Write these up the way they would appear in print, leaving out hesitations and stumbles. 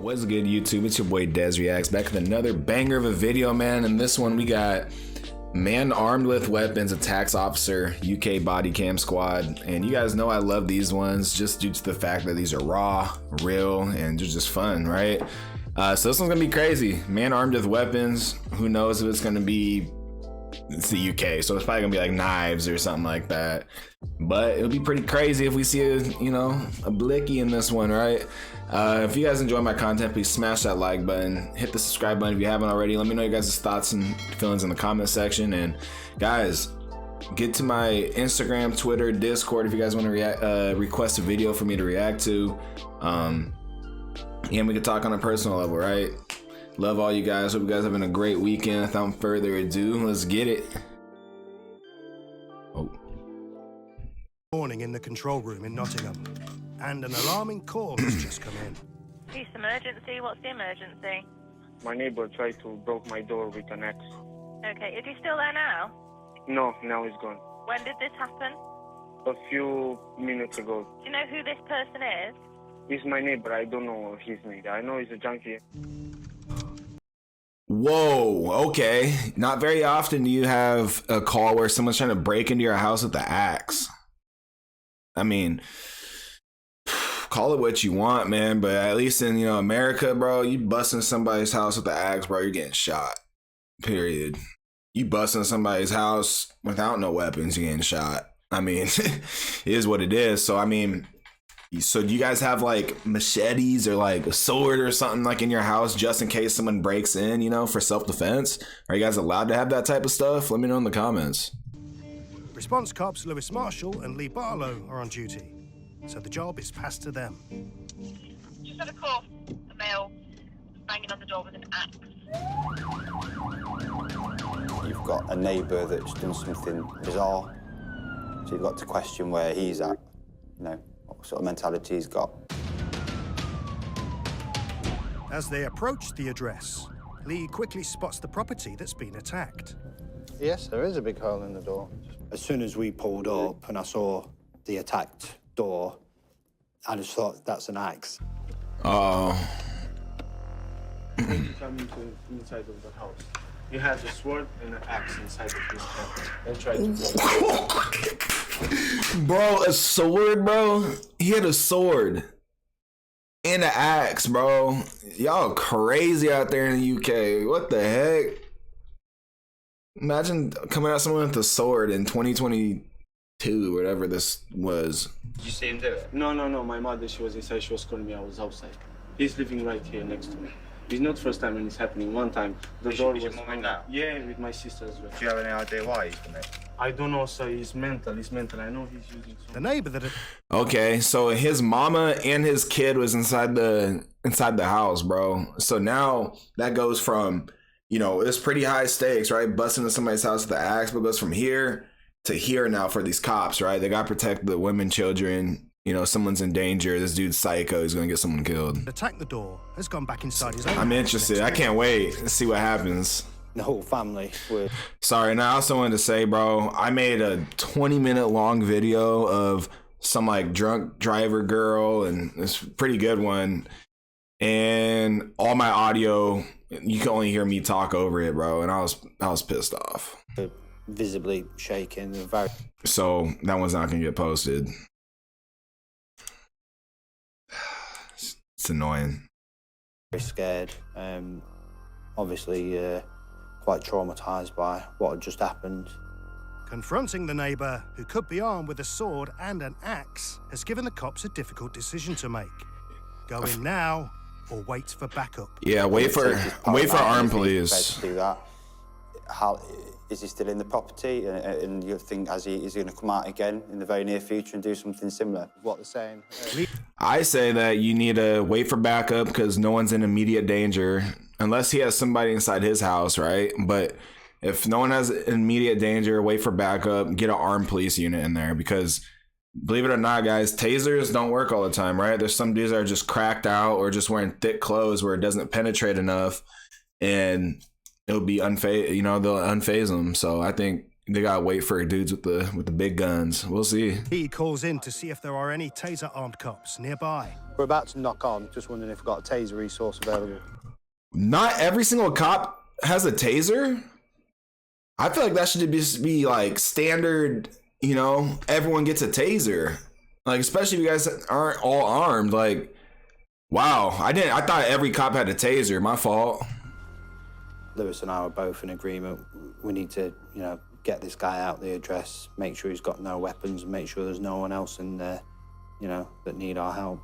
What's good, YouTube? It's your boy Des Reacts back with another banger of a video, man. And this one we got man armed with weapons attacks officer UK body cam squad. And you guys know I love these ones just due to the fact that these are raw, real, and they're just fun, right? So this one's gonna be crazy. Man armed with weapons. Who knows if it's gonna be, it's the UK, so it's probably gonna be like knives or something like that. But it'll be pretty crazy if we see a blicky in this one, right? If you guys enjoy my content, please smash that like button, hit the subscribe button if you haven't already. Let me know your guys' thoughts and feelings in the comment section. And guys, get to my Instagram, Twitter, Discord if you guys want to request a video for me to react to. And we can talk on a personal level, right? Love all you guys. Hope you guys are having a great weekend. Without further ado, let's get it. Morning in the control room in Nottingham, and an alarming call has just come in. Police emergency. What's the emergency? My neighbor tried to broke my door with an axe. Okay, is he still there now? No, now he's gone. When did this happen? A few minutes ago. Do you know who this person is? He's my neighbor. I don't know his name. I know he's a junkie. Whoa, okay. Not very often do you have a call where someone's trying to break into your house with the axe. I mean, call it what you want, man, but at least in, America, bro, you busting somebody's house with the axe, bro, you're getting shot. Period. You busting somebody's house without no weapons, you're getting shot. I mean, it is what it is. So, I mean, so do you guys have like machetes or like a sword or something like in your house just in case someone breaks in, for self-defense? Are you guys allowed to have that type of stuff? Let me know in the comments. Response cops Lewis Marshall and Lee Barlow are on duty, so the job is passed to them. Just had a call. A male banging on the door with an axe. You've got a neighbour that's done something bizarre, so you've got to question where he's at, what sort of mentality he's got. As they approach the address, Lee quickly spots the property that's been attacked. Yes, there is a big hole in the door. As soon as we pulled up and I saw the attacked door, I just thought that's an axe. Oh. Come inside of the house. He has a sword and an axe inside of his hand and tried to break. Bro, a sword, bro? He had a sword and an axe, bro. Y'all crazy out there in the UK. What the heck? Imagine coming at someone with a sword in 2022, whatever this was. Did you see him do it? No. My mother, she was inside. She was calling me. I was outside. He's living right here next to me. It's not first time when it's happening. One time, the door was... Your mum and dad? Yeah, with my sister as well. Do you have any idea why he's done it? I don't know, so he's mental. He's mental. I know he's using... The neighbour that... Okay, so his mama and his kid was inside the house, bro. So now that goes from... it's pretty high stakes, right? Busting into somebody's house with the axe, but it goes from here to here now for these cops, right? They got to protect the women, children. Someone's in danger. This dude's psycho. He's going to get someone killed. attacked the door has gone back inside his own. I'm interested. I can't wait to see what happens. The whole family were... Sorry, now I also wanted to say, bro, I made a 20-minute long video of some like drunk driver girl, and it's a pretty good one. And all my audio, you can only hear me talk over it, bro. And I was pissed off. Visibly shaking. Very... So that one's not gonna get posted. It's annoying. Very scared. Obviously, quite traumatized by what had just happened. Confronting the neighbour, who could be armed with a sword and an axe, has given the cops a difficult decision to make. Go in now or wait for backup. Yeah, wait for armed police. To do that. How is he still in the property? And you think is he going to come out again in the very near future and do something similar? What they're saying. I say that you need to wait for backup because no one's in immediate danger unless he has somebody inside his house, right? But if no one has immediate danger, wait for backup, get an armed police unit in there because believe it or not, guys, tasers don't work all the time, right? There's some dudes that are just cracked out or just wearing thick clothes where it doesn't penetrate enough and it'll be they'll unphase them. So I think they gotta wait for dudes with the big guns. We'll see. He calls in to see if there are any taser-armed cops nearby. We're about to knock on. Just wondering if we've got a taser resource available. Not every single cop has a taser. I feel like that should just be like standard, you know, everyone gets a taser. Like, especially if you guys aren't all armed. Like, wow, I thought every cop had a taser. My fault. Lewis and I were both in agreement. We need to, you know, get this guy out the address, make sure he's got no weapons, and make sure there's no one else in there, you know, that need our help.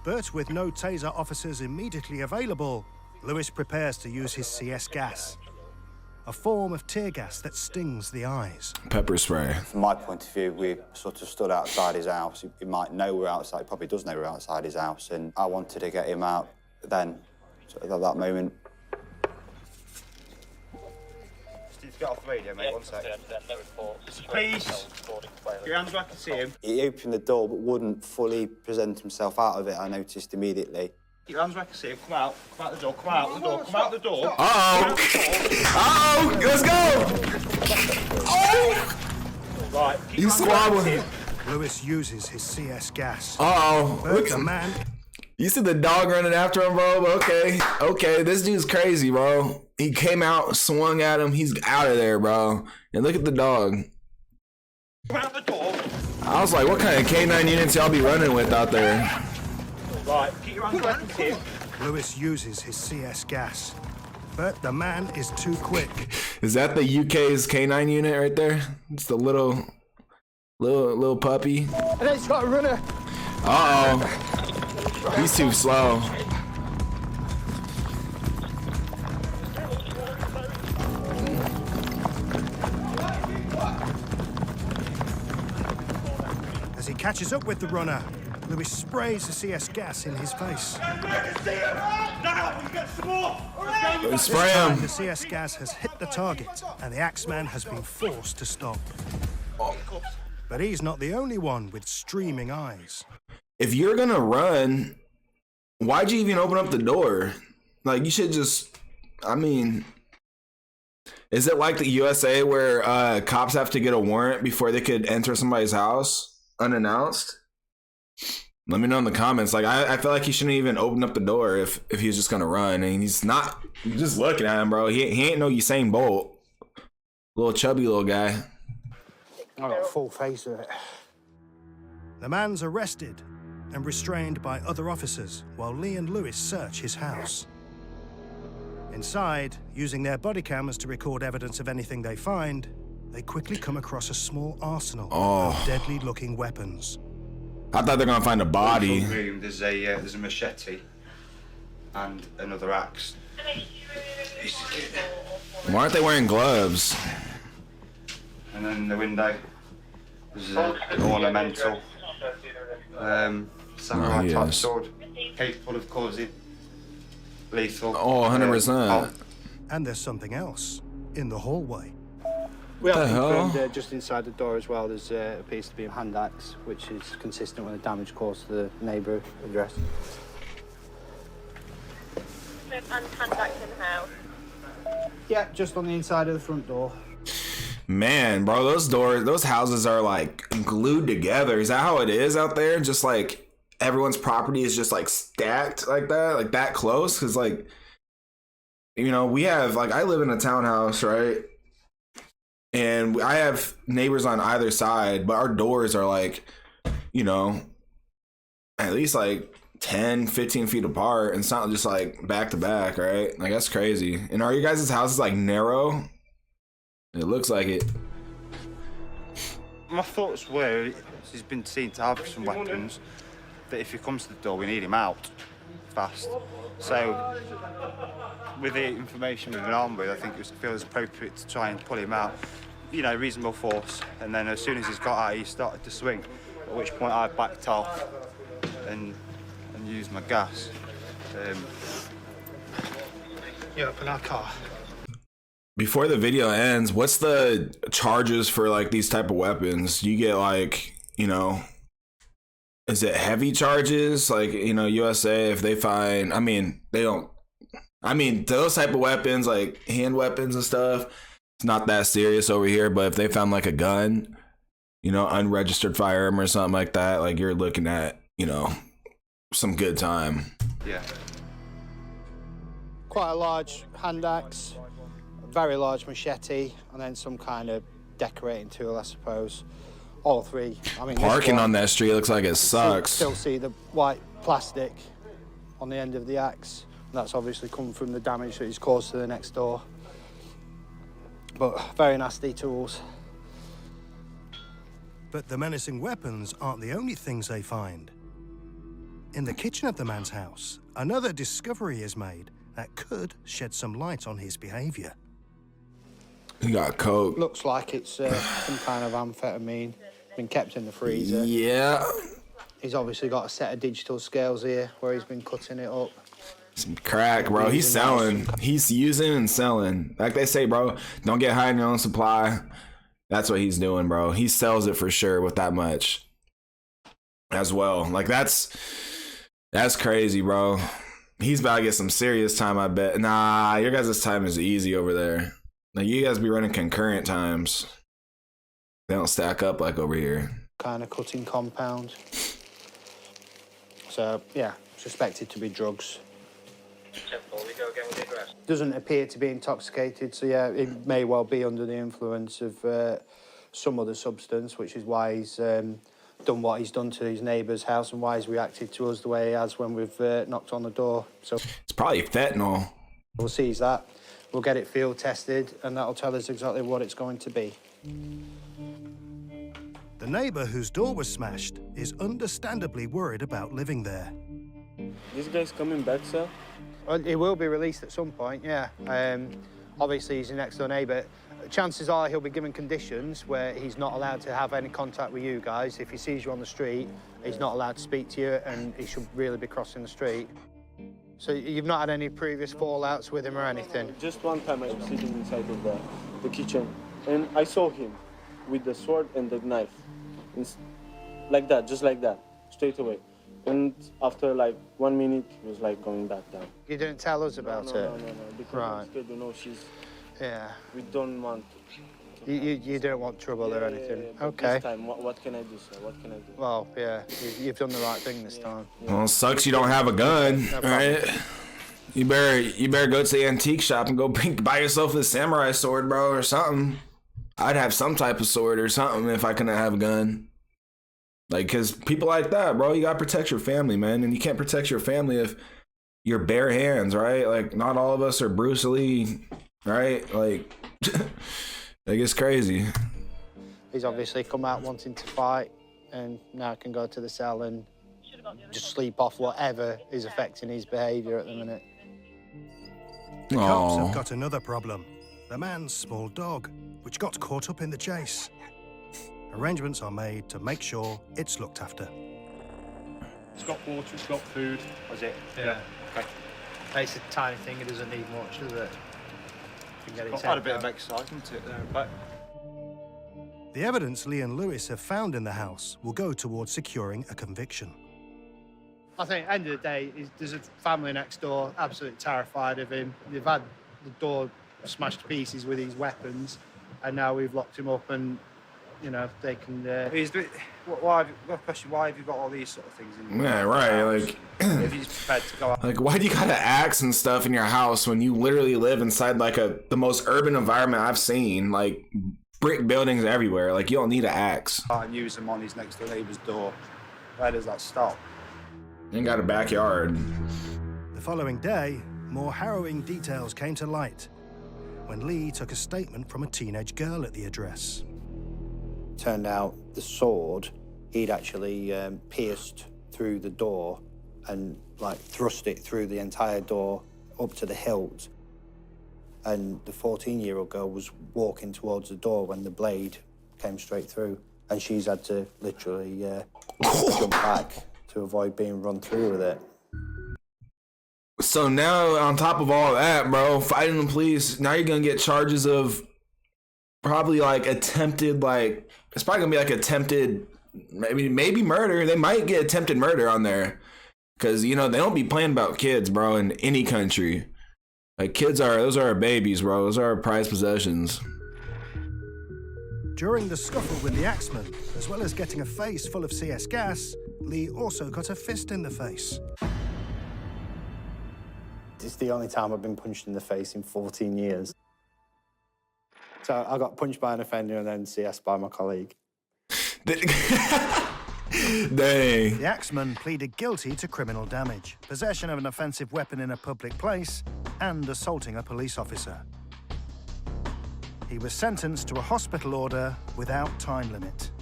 But with no taser officers immediately available, Lewis prepares to use his CS gas, a form of tear gas that stings the eyes. Pepper spray. From my point of view, we sort of stood outside his house. He might know we're outside, he probably does know we're outside his house, and I wanted to get him out then, sort of at that moment. Steve's got off the radio, mate, 1 second. Please, get your hands where I can see him. He opened the door but wouldn't fully present himself out of it, I noticed immediately. Get your hands where I can see him. Come out the door, come out the door, come out the door. Uh-oh. Uh-oh, let's go. Oh. Right, keep You your hands where I can see squabbling. him. Lewis uses his CS gas. Uh-oh. But Look, the man you see the dog running after him, bro? Okay, this dude's crazy, bro. He came out, swung at him, he's out of there, bro. And look at the dog. Come out the door. I was like, what kind of K9 units y'all be running with out there? Right, keep your hands where I can see him. Lewis uses his CS gas, but the man is too quick. Is that the UK's K9 unit right there? It's the little puppy. And then he's got a runner. Uh-oh. He's too slow. As he catches up with the runner, Lewis sprays the CS gas in his face. Spray The him. CS gas has hit the target, and the Axeman has been forced to stop. But he's not the only one with streaming eyes. If you're gonna run, why'd you even open up the door? Like, you should just, I mean, is it like the USA where cops have to get a warrant before they could enter somebody's house unannounced? Let me know in the comments. Like, I feel like he shouldn't even open up the door if he was just gonna run. And he's not. You're just looking at him, bro. He ain't no Usain Bolt. Little chubby little guy. I got a full face of it. The man's arrested and restrained by other officers while Lee and Lewis search his house. Inside, using their body cameras to record evidence of anything they find, they quickly come across a small arsenal of deadly-looking weapons. I thought they're gonna find a body. In the room, there's a machete and another axe. Why aren't they wearing gloves? And then in the window, there's an ornamental samurai type yes. sword, capable of causing lethal. Oh, 100%. And there's something else in the hallway. We The have hell? confirmed just inside the door as well, there's appears to be a hand axe, which is consistent with the damage caused to the neighbour address. And handbags in the house. Yeah, just on the inside of the front door. Man, bro, those houses are like glued together. Is that how it is out there? Just like everyone's property is just like stacked like that close? Because, like, you know, we have, like, I live in a townhouse, right? And I have neighbors on either side, but our doors are like, you know, at least like 10, 15 feet apart. And it's not just like back to back, right? Like, that's crazy. And are you guys' houses like narrow? It looks like it. My thoughts were, he's been seen to have some weapons, that if he comes to the door, we need him out fast. So, with the information we've been armed with, I think it feels appropriate to try and pull him out, you know, reasonable force. And then as soon as he's got out, he started to swing, at which point I backed off and used my gas. Yeah, up in our car. Before the video ends, what's the charges for like these type of weapons? Do you get, like, you know, is it heavy charges? Like, you know, USA, if they find, I mean, they don't, I mean, those type of weapons, like hand weapons and stuff, it's not that serious over here, but if they found like a gun, you know, unregistered firearm or something like that, like you're looking at, you know, some good time. Yeah. Quite a large hand axe, a very large machete, and then some kind of decorating tool, I suppose. All three. I mean, Parking on that street looks like it sucks. Still see the white plastic on the end of the axe. That's obviously come from the damage that he's caused to the next door. But very nasty tools. But the menacing weapons aren't the only things they find. In the kitchen of the man's house, another discovery is made that could shed some light on his behavior. He got coke. Looks like it's some kind of amphetamine, been kept in the freezer. Yeah. He's obviously got a set of digital scales here where he's been cutting it up. Some crack, bro. He's selling. He's using and selling. Like they say, bro, don't get high on your own supply. That's what he's doing, bro. He sells it for sure with that much as well. Like that's crazy, bro. He's about to get some serious time, I bet. Nah, your guys' time is easy over there. Like you guys be running concurrent times. They don't stack up like over here. Kind of cutting compound. So, yeah, suspected to be drugs. Doesn't appear to be intoxicated, so yeah, it may well be under the influence of some other substance, which is why he's done what he's done to his neighbour's house and why he's reacted to us the way he has when we've knocked on the door. So it's probably fentanyl. We'll seize that, we'll get it field tested, and that'll tell us exactly what it's going to be. The neighbour whose door was smashed is understandably worried about living there. This guy's coming back, sir? Well, he will be released at some point, yeah. Obviously, he's your next door neighbour. Chances are he'll be given conditions where he's not allowed to have any contact with you guys. If he sees you on the street, he's not allowed to speak to you, and he should really be crossing the street. So you've not had any previous fallouts with him or anything? Just one time I was sitting inside of the kitchen, and I saw him with the sword and the knife. Like that, just like that, straight away. And after like 1 minute, he was like going back down. You didn't tell us about it? No, because right. I'm scared, you know, she's... Yeah. We don't want... You don't want trouble or anything? Yeah, okay. This time, what can I do, sir? What can I do? Well, yeah, you've done the right thing this time. Well, it sucks you don't have a gun, right? You better go to the antique shop and go buy yourself a samurai sword, bro, or something. I'd have some type of sword or something if I couldn't have a gun. Like, because people like that, bro, you gotta protect your family, man. And you can't protect your family if you're bare hands, right? Like, not all of us are Bruce Lee, right? Like, like it's crazy. He's obviously come out wanting to fight, and now can go to the cell and just sleep off whatever is affecting his behaviour at the minute. The cops have got another problem. The man's small dog, which got caught up in the chase. Arrangements are made to make sure it's looked after. It's got water, it's got food. Was it? Yeah. Okay. It's a tiny thing, it doesn't need much, does it? It's got a bit of excitement to it there, but... The evidence Lee and Lewis have found in the house will go towards securing a conviction. I think at the end of the day, there's a family next door absolutely terrified of him. They've had the door smashed to pieces with these weapons, and now we've locked him up and, you know, they can... why have you got all these sort of things in your Yeah, right, like... if he's prepared to go out... Like, why do you got an axe and stuff in your house when you literally live inside, like, the most urban environment I've seen? Like, brick buildings everywhere. Like, you don't need an axe. And use them on his next door neighbour's door. Where does that stop? You ain't got a backyard. The following day, more harrowing details came to light when Lee took a statement from a teenage girl at the address. Turned out the sword, he'd actually pierced through the door and like thrust it through the entire door up to the hilt. And the 14-year-old girl was walking towards the door when the blade came straight through, and she's had to literally jump back to avoid being run through with it. So now, on top of all that, bro, fighting the police, now you're gonna get charges of probably like attempted, like, it's probably gonna be like attempted, maybe murder. They might get attempted murder on there. Cause, you know, they don't be playing about kids, bro, in any country. Like, those are our babies, bro. Those are our prized possessions. During the scuffle with the Axeman, as well as getting a face full of CS gas, Lee also got a fist in the face. It's the only time I've been punched in the face in 14 years. So I got punched by an offender and then CS by my colleague. Dang. The Axeman pleaded guilty to criminal damage, possession of an offensive weapon in a public place, and assaulting a police officer. He was sentenced to a hospital order without time limit.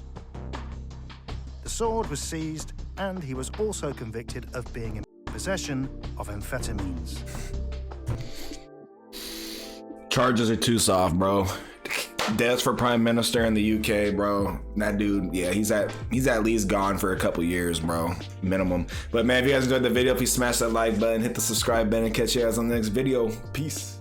The sword was seized, and he was also convicted of being in possession of amphetamines. Charges are too soft, bro. Death for Prime Minister in the UK, bro. That dude, yeah, he's at least gone for a couple years, bro. Minimum. But man, if you guys enjoyed the video, please smash that like button, hit the subscribe button, and catch you guys on the next video. Peace.